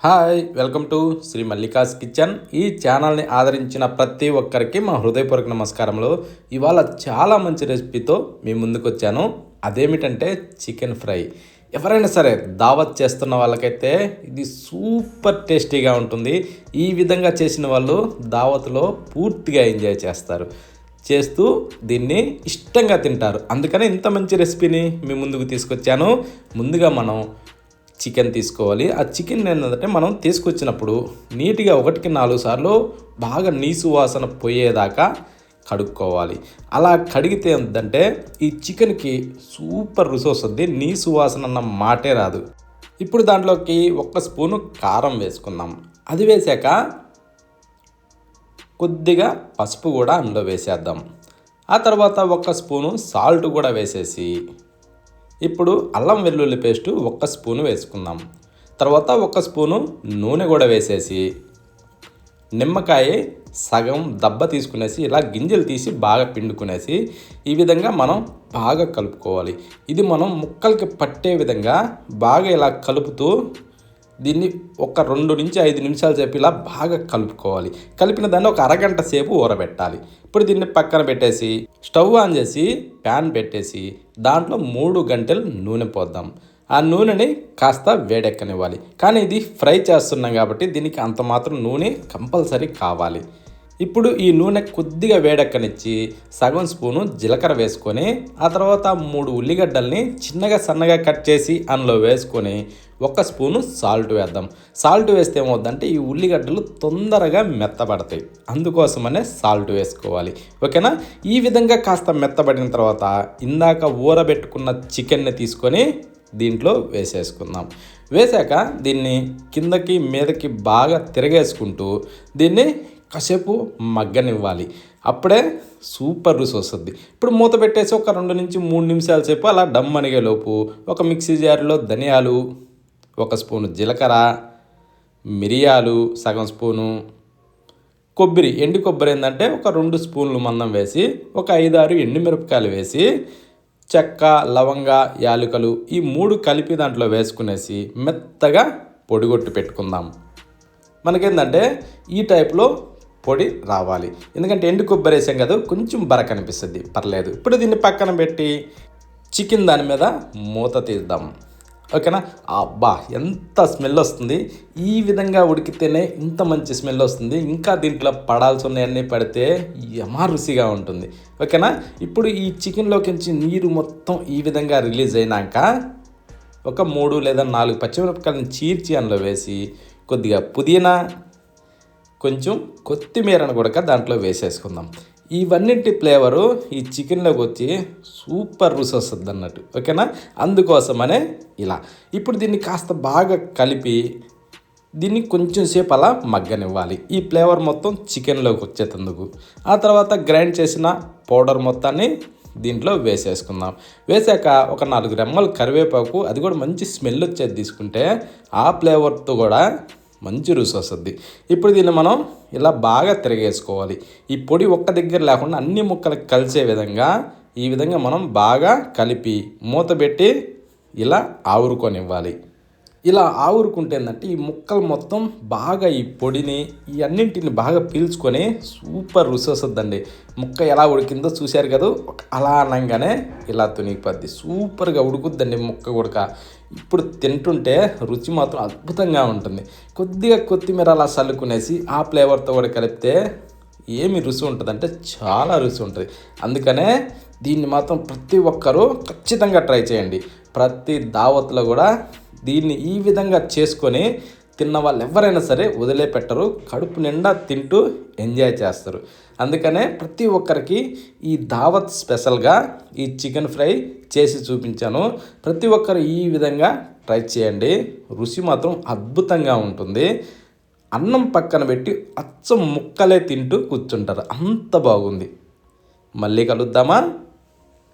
Hi welcome to Sri Mallika's kitchen. ఈ ఛానల్ని ఆదరించిన ప్రతి ఒక్కరికి మా హృదయపూర్వక నమస్కారములు. ఇవాళ చాలా మంచి రెసిపీతో మీ ముందుకు వచ్చాను. అదేమిటంటే చికెన్ ఫ్రై. ఎవరైనా సరే దావత్ చేస్తున్న వాళ్ళకైతే ఇది సూపర్ టేస్టీగా ఉంటుంది. ఈ విధంగా చేసిన వాళ్ళు దావత్లో పూర్తిగా ఎంజాయ్ చేస్తూ దీన్ని ఇష్టంగా తింటారు. అందుకని ఇంత మంచి రెసిపీని మీ ముందుకు తీసుకొచ్చాను. ముందుగా మనం చికెన్ తీసుకోవాలి. ఆ చికెన్ ఏంటంటే మనం తీసుకొచ్చినప్పుడు నీట్గా 1-4 సార్లు బాగా నీసు వాసన పోయేదాకా కడుక్కోవాలి. అలా కడిగితే ఏంటంటే ఈ చికెన్కి సూపర్ రుచి వస్తుంది. నీసు వాసన అన్న మాటే రాదు. ఇప్పుడు దాంట్లోకి 1 స్పూను కారం వేసుకుందాం. అది వేసాక కొద్దిగా పసుపు కూడా అందులో వేసేద్దాం. ఆ తర్వాత 1 స్పూను సాల్ట్ కూడా వేసేసి ఇప్పుడు అల్లం వెల్లుల్లి పేస్టు 1 స్పూను వేసుకుందాం. తర్వాత 1 స్పూను నూనె కూడా వేసేసి నిమ్మకాయ సగం దెబ్బ తీసుకునేసి ఇలా గింజలు తీసి బాగా పిండుకునేసి ఈ విధంగా మనం బాగా కలుపుకోవాలి. ఇది మనం ముక్కలకి పట్టే విధంగా బాగా ఇలా కలుపుతూ దీన్ని ఒక 2 నుంచి 5 నిమిషాల సేపు ఇలా బాగా కలుపుకోవాలి. కలిపిన దాన్ని ఒక అరగంట సేపు ఊరబెట్టాలి. ఇప్పుడు దీన్ని పక్కన పెట్టేసి స్టవ్ ఆన్ చేసి ప్యాన్ పెట్టేసి దాంట్లో 3 గంటలు నూనె పోద్దాం. ఆ నూనెని కాస్త వేడెక్కనివ్వాలి. కానీ ఇది ఫ్రై చేస్తున్నాం కాబట్టి దీనికి అంత మాత్రం నూనె కంపల్సరీ కావాలి. ఇప్పుడు ఈ నూనె కొద్దిగా వేడెక్కనిచ్చి సగం స్పూను జీలకర్ర వేసుకొని ఆ తర్వాత 3 ఉల్లిగడ్డల్ని చిన్నగా సన్నగా కట్ చేసి అందులో వేసుకొని 1 స్పూను సాల్ట్ వేద్దాం. సాల్ట్ వేస్తే ఏమవుద్దంటే ఈ ఉల్లిగడ్డలు తొందరగా మెత్తబడతాయి. అందుకోసమనే సాల్ట్ వేసుకోవాలి. ఓకేనా? ఈ విధంగా కాస్త మెత్తబడిన తర్వాత ఇందాక ఊరబెట్టుకున్న చికెన్ని తీసుకొని దీంట్లో వేసేసుకుందాం. వేసాక దీన్ని కిందకి మీదకి బాగా తిరగేసుకుంటూ దీన్ని కాసేపు మగ్గనివ్వాలి. అప్పుడే సూపర్ రుచి వస్తుంది. ఇప్పుడు మూత పెట్టేసి ఒక 2 నుంచి 3 నిమిషాల సేపు అలా డమ్ అనిగేలోపు ఒక మిక్సీ జార్లో ధనియాలు, 1 స్పూను జీలకర్ర, మిరియాలు సగం స్పూను, ఎండు కొబ్బరి ఏంటంటే ఒక 2 స్పూన్లు మందం వేసి ఒక 5-6 ఎండుమిరపకాయలు వేసి చెక్క, లవంగ, యాలకులు ఈ 3 కలిపి దాంట్లో వేసుకునేసి మెత్తగా పొడిగొట్టి పెట్టుకుందాం. మనకేంటంటే ఈ టైప్లో పొడి రావాలి. ఎందుకంటే ఎండు కొబ్బరి వేసాం కదా, కొంచెం బరక అనిపిస్తుంది, పర్లేదు. ఇప్పుడు దీన్ని పక్కన పెట్టి చికెన్ దాని మీద మూత తీద్దాం. ఓకేనా? అబ్బా ఎంత స్మెల్ వస్తుంది! ఈ విధంగా ఉడికితేనే ఇంత మంచి స్మెల్ వస్తుంది. ఇంకా దీంట్లో పడాల్సి ఉన్నాయన్నీ పడితే యమా రుచిగా ఉంటుంది. ఓకేనా? ఇప్పుడు ఈ చికెన్లోకి నుంచి నీరు మొత్తం ఈ విధంగా రిలీజ్ అయినాక ఒక 3 లేదా 4 పచ్చిమిరపకాయలను చీల్చి అందులో వేసి కొద్దిగా పుదీనా, కొంచెం కొత్తిమీరను కూడా దాంట్లో వేసేసుకుందాం. ఇవన్నిటి ఫ్లేవరు ఈ చికెన్లోకి వచ్చి సూపర్ రుచి వస్తుంది అన్నట్టు. ఓకేనా? అందుకోసమనే ఇలా ఇప్పుడు దీన్ని కాస్త బాగా కలిపి దీన్ని కొంచెం సేపు అలా మగ్గనివ్వాలి. ఈ ఫ్లేవర్ మొత్తం చికెన్లోకి వచ్చేటందుకు. ఆ తర్వాత గ్రైండ్ చేసిన పౌడర్ మొత్తాన్ని దీంట్లో వేసేసుకుందాం. వేసాక ఒక 4 రెమ్మలు కరివేపాకు, అది కూడా మంచి స్మెల్ వచ్చేది తీసుకుంటే ఆ ఫ్లేవర్తో కూడా మంచి రుచి వస్తుంది. ఇప్పుడు దీన్ని మనం ఇలా బాగా తిరగేసుకోవాలి. ఈ పొడి ఒక్క దగ్గర లేకుండా అన్ని ముక్కలకు కలిసే విధంగా ఈ విధంగా మనం బాగా కలిపి మూత పెట్టి ఇలా ఆవురుకొనివ్వాలి. ఇలా ఆవురుకుంటే ఏంటంటే ఈ ముక్కలు మొత్తం బాగా ఈ పొడిని ఈ అన్నింటిని బాగా పీల్చుకొని సూపర్ రుచి వస్తుందండి. ముక్క ఎలా ఉడికిందో చూశారు కదా, అలా అనగానే ఇలా తునిగిపోద్ది. సూపర్గా ఉడుకుద్దండి ముక్క ఉడక. ఇప్పుడు తింటుంటే రుచి మాత్రం అద్భుతంగా ఉంటుంది. కొద్దిగా కొత్తిమీర అలా చల్లుకునేసి ఆ ఫ్లేవర్తో కూడా కలిపితే ఏమి రుచి ఉంటుందంటే చాలా రుచి ఉంటుంది. అందుకనే దీన్ని మాత్రం ప్రతి ఒక్కరూ ఖచ్చితంగా ట్రై చేయండి. ప్రతి దావత్లో కూడా దీన్ని ఈ విధంగా చేసుకొని తిన్న వాళ్ళు ఎవరైనా సరే వదిలేపెట్టరు. కడుపు నిండా తింటూ ఎంజాయ్ చేస్తారు. అందుకనే ప్రతి ఒక్కరికి ఈ దావత్ స్పెషల్గా ఈ చికెన్ ఫ్రై చేసి చూపించాను. ప్రతి ఒక్కరు ఈ విధంగా ట్రై చేయండి. రుచి మాత్రం అద్భుతంగా ఉంటుంది. అన్నం పక్కన పెట్టి అచ్చం ముక్కలే తింటూ కూర్చుంటారు, అంత బాగుంది. మళ్ళీ కలుద్దామా?